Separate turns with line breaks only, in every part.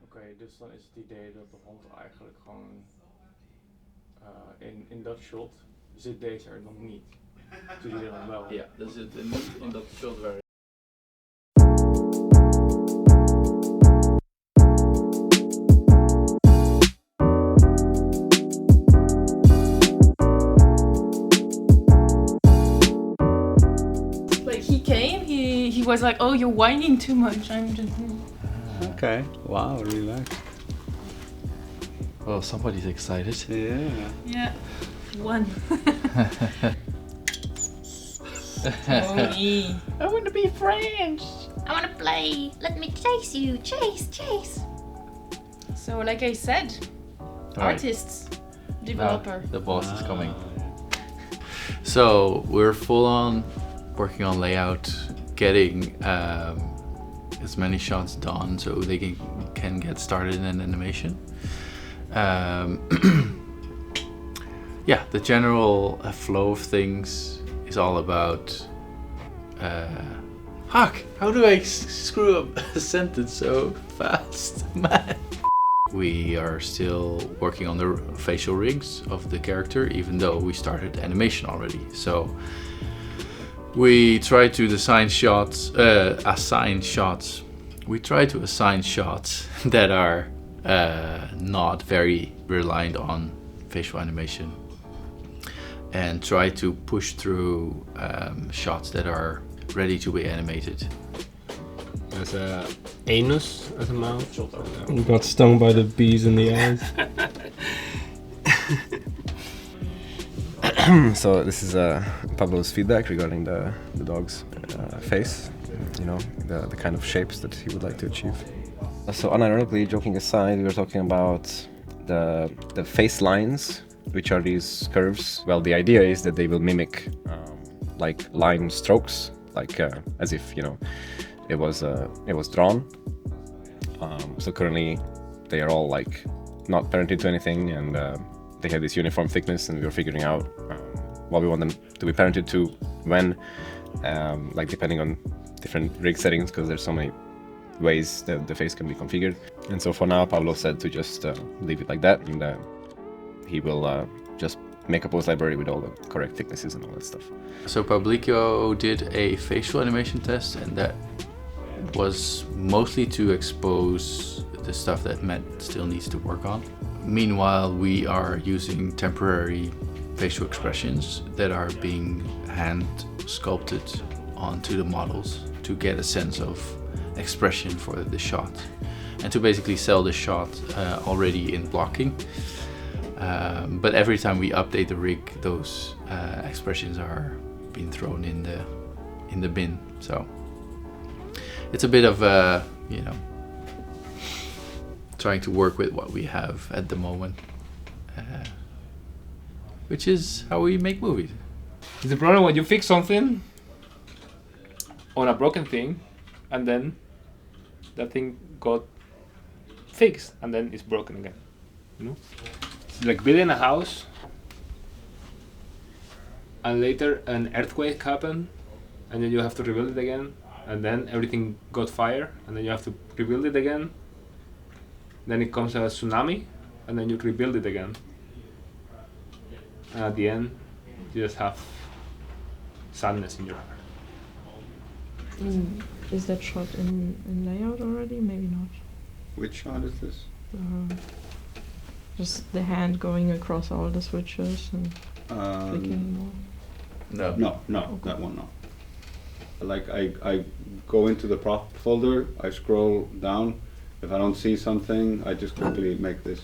Oké, dus dan is het idee dat de hond eigenlijk gewoon in dat shot zit deze er nog niet. Zit die er dan wel?
Ja, dat zit niet in dat shot waar.
Like he came, he was like, oh, you're whining too much. I'm just.
Okay, wow, relax.
Well, somebody's excited.
Yeah.
Yeah, one. Tony.
I want to be friends.
I want to play. Let me chase you. Chase. So, like I said,
Alright.
artists, developer.
Now the boss is coming. So we're full on working on layout, getting as many shots done so they can get started in an animation. Yeah, the general flow of things is all about. Fuck! How do I screw up a sentence so fast, man? We are still working on the facial rigs of the character, even though we started animation already. So we try to assign shots. We try to assign shots that are not very reliant on facial animation, and try to push through shots that are ready to be animated.
There's a anus as a mouth.
You got stung by the bees in the eyes.
So this is Pablo's feedback regarding the dog's face, you know, the kind of shapes that he would like to achieve. So unironically, joking aside, we were talking about the face lines, which are these curves. Well, the idea is that they will mimic like line strokes, like as if, you know, it was drawn. So currently they are all like not parented to anything, and they have this uniform thickness, and we were figuring out what we want them to be parented to when, like depending on different rig settings, because there's so many ways that the face can be configured. And so for now, Pablo said to just leave it like that, and he will just make a pose library with all the correct thicknesses and all that stuff.
So Publico did a facial animation test, and that was mostly to expose the stuff that Matt still needs to work on. Meanwhile, we are using temporary facial expressions that are being hand sculpted onto the models to get a sense of expression for the shot, and to basically sell the shot already in blocking. But every time we update the rig, those expressions are being thrown in the bin. So it's a bit of you know, trying to work with what we have at the moment, which is how we make movies.
It's the problem when you fix something on a broken thing, and then that thing got fixed, and then it's broken again. You know, it's like building a house, and later an earthquake happened, and then you have to rebuild it again, and then everything got fire, and then you have to rebuild it again. Then it comes a tsunami, and then you rebuild it again. And at the end, you just have sadness in your heart.
Is that shot in layout already? Maybe not.
Which shot is this?
Just the hand going across all the switches and clicking more.
No.
No, that one, no. Like I go into the prop folder, I scroll down. If I don't see something, I just quickly make this.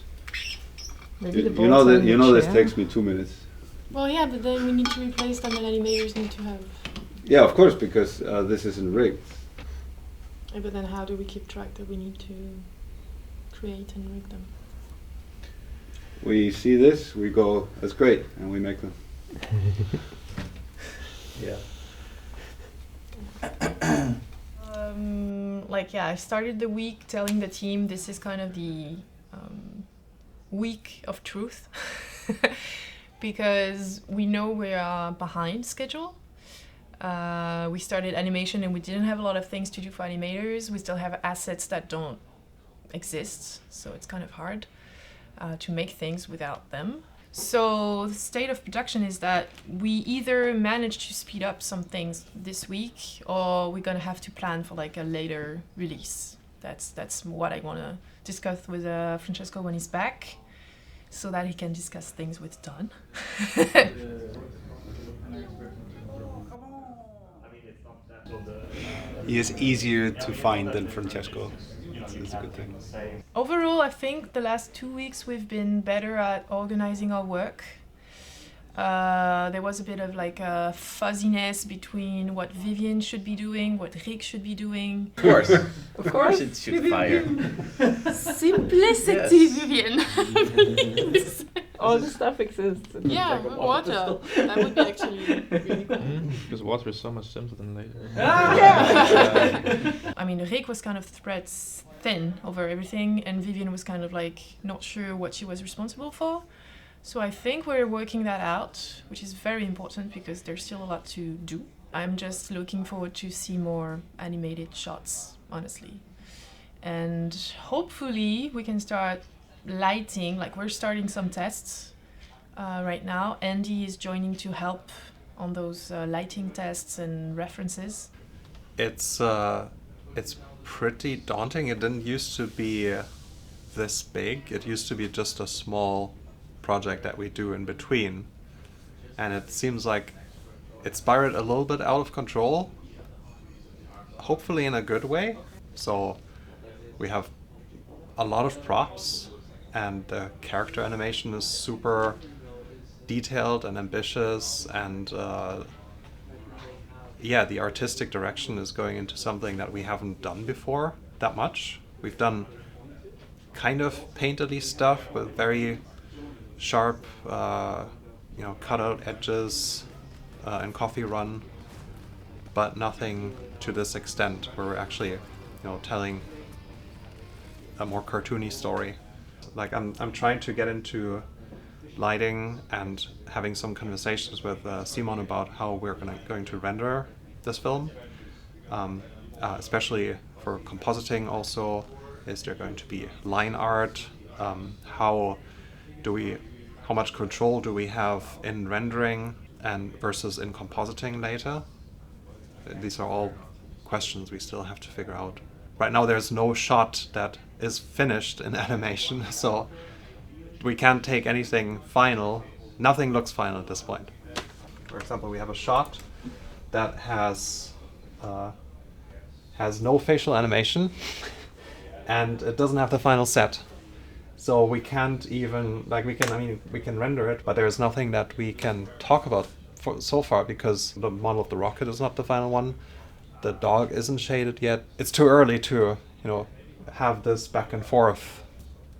Maybe the
You know that this
chair.
takes me 2 minutes.
Well, yeah, but then we need to replace them, and animators need to have.
Yeah, of course, because this isn't rigged.
Yeah, but then how do we keep track that we need to create and rig them?
We see this, we go, that's great, and we make them.
Yeah.
Like, yeah, I started the week telling the team this is kind of the week of truth because we know we are behind schedule. We started animation and we didn't have a lot of things to do for animators. We still have assets that don't exist, so it's kind of hard to make things without them. So the state of production is that we either manage to speed up some things this week, or we're gonna have to plan for like a later release. That's what I want to discuss with Francesco when he's back, so that he can discuss things with Don.
He is easier to find than Francesco. It's a good thing.
Overall, I think the last 2 weeks we've been better at organizing our work. There was a bit of like a fuzziness between what Vivian should be doing, what Rick should be doing.
Of course it should fire.
Simplicity,
Yes.
Vivian. Please.
All the stuff exists.
Yeah, water. That would be actually really cool.
Because water is so much simpler than later.
I mean, Rick was kind of spread thin over everything, and Vivian was kind of like not sure what she was responsible for. So I think we're working that out, which is very important because there's still a lot to do. I'm just looking forward to see more animated shots, honestly. And hopefully we can start lighting, like we're starting some tests right now. Andy is joining to help on those lighting tests and references.
It's pretty daunting. It didn't used to be this big. It used to be just a small project that we do in between, and it seems like it spiraled a little bit out of control, hopefully in a good way. So we have a lot of props, and the character animation is super detailed and ambitious, and yeah, the artistic direction is going into something that we haven't done before that much. We've done kind of painterly stuff with very sharp, cutout edges and coffee run, but nothing to this extent where we're actually, telling a more cartoony story. Like I'm trying to get into lighting and having some conversations with Simon about how we're going to render this film, especially for compositing. Also, is there going to be line art? How much control do we have in rendering and versus in compositing later? These are all questions we still have to figure out. Right now there's no shot that is finished in animation, so we can't take anything final. Nothing looks final at this point. For example, we have a shot that has no facial animation and it doesn't have the final set. So we can't even, we can render it, but there's nothing that we can talk about so far because the model of the rocket is not the final one. The dog isn't shaded yet. It's too early to, have this back and forth.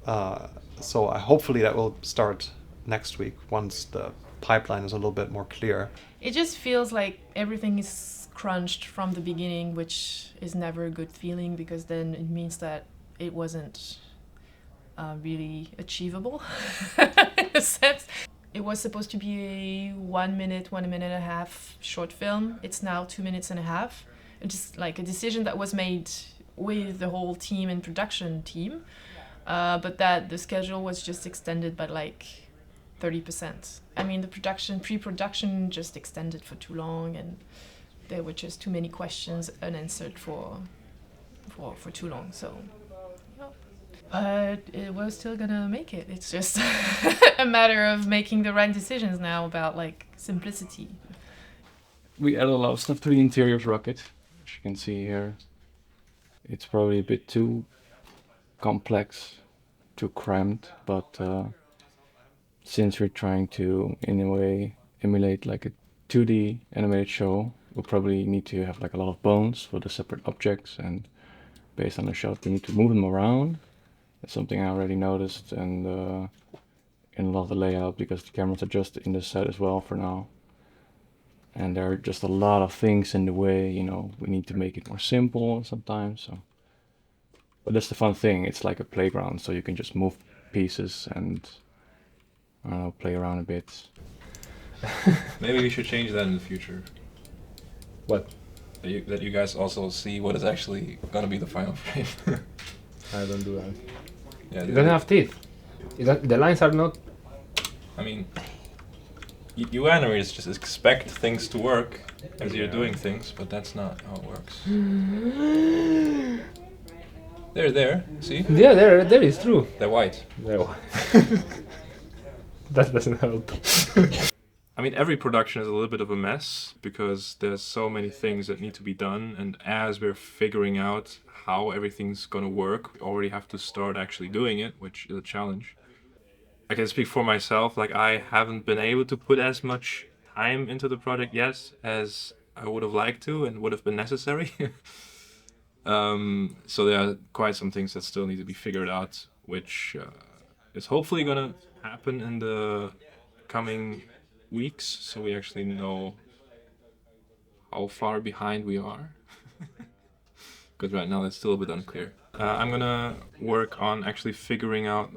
So hopefully that will start next week once the pipeline is a little bit more clear.
It just feels like everything is crunched from the beginning, which is never a good feeling because then it means that it wasn't really achievable in a sense. It was supposed to be a 1 minute, 1 minute and a half short film. It's now 2 minutes and a half. It's just like a decision that was made with the whole team and production team, but that the schedule was just extended by like 30%. I mean, the pre-production just extended for too long, and there were just too many questions unanswered for too long. So. But we're still gonna make it. It's just a matter of making the right decisions now about like simplicity.
We added a lot of stuff to the interior of Rocket, as you can see here. It's probably a bit too complex, too cramped, but since we're trying to, in a way, emulate like a 2D animated show, we'll probably need to have like a lot of bones for the separate objects, and based on the shot we need to move them around. That's something I already noticed, and in a lot of the layout, because the cameras are just in the set as well for now. And there are just a lot of things in the way, we need to make it more simple sometimes. So. But that's the fun thing, it's like a playground, so you can just move pieces and, play around a bit.
Maybe we should change that in the future.
What?
That you guys also see what is actually gonna be the final frame.
I don't do that.
Yeah,
It doesn't have teeth. The lines are not.
I mean, you animators just expect things to work as you're doing things, but that's not how it works. They're there, see?
Yeah, there is true.
They're white.
They're white. That doesn't help.
I mean, every production is a little bit of a mess because there's so many things that need to be done, and as we're figuring out how everything's gonna work, we already have to start actually doing it, which is a challenge. I can speak for myself, like I haven't been able to put as much time into the project yet as I would have liked to and would have been necessary. So there are quite some things that still need to be figured out, which is hopefully gonna happen in the coming weeks, so we actually know how far behind we are. Because right now it's still a bit unclear. I'm gonna work on actually figuring out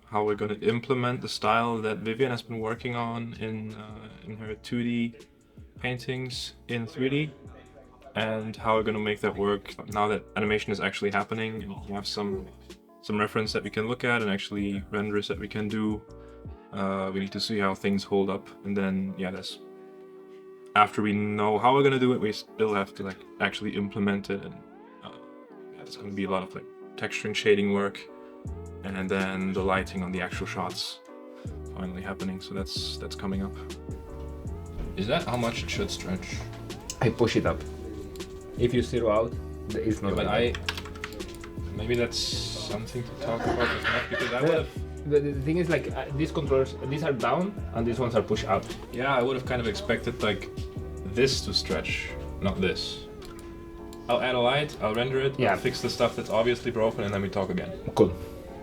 how we're gonna implement the style that Vivian has been working on in her 2D paintings in 3D, and how we're gonna make that work now that animation is actually happening and we have some reference that we can look at and actually renders that we can do. We need to see how things hold up, and then that's after we know how we're gonna do it, we still have to like actually implement it, and it's gonna be a lot of like texturing, shading work, and then the lighting on the actual shots finally happening. So that's coming up. Is that how much it should stretch?
I push it up. If you zero out, it's not.
Yeah, but maybe that's something to talk about with Matt, because I would have.
The thing is, like, these controllers, these are down and these ones are pushed up.
Yeah, I would have kind of expected like this to stretch, not this. I'll add a light, I'll render it, I'll fix the stuff that's obviously broken, and then we talk again.
Cool.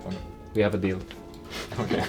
Okay.
We have a deal.
Okay.